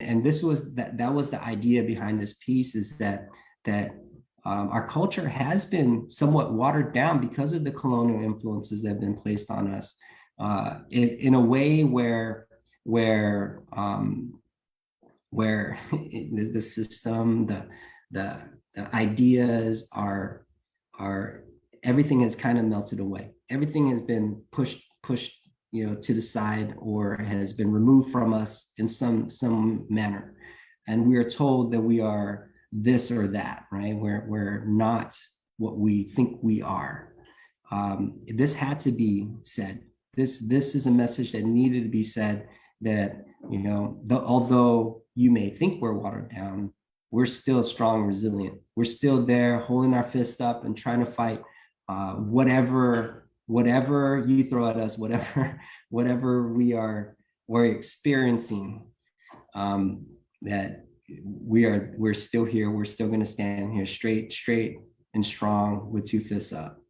and this was that was the idea behind this piece, is that our culture has been somewhat watered down because of the colonial influences that have been placed on us, in a way where the system, the ideas are everything has kind of melted away. Everything has been pushed to the side, or has been removed from us in some manner, and we are told that we are this or that, right? We're not what we think we are. This had to be said. This is a message that needed to be said, that although you may think we're watered down, we're still strong and resilient. We're still there holding our fist up and trying to fight whatever you throw at us, whatever we're experiencing, that we're still here. We're still going to stand here straight and strong with two fists up.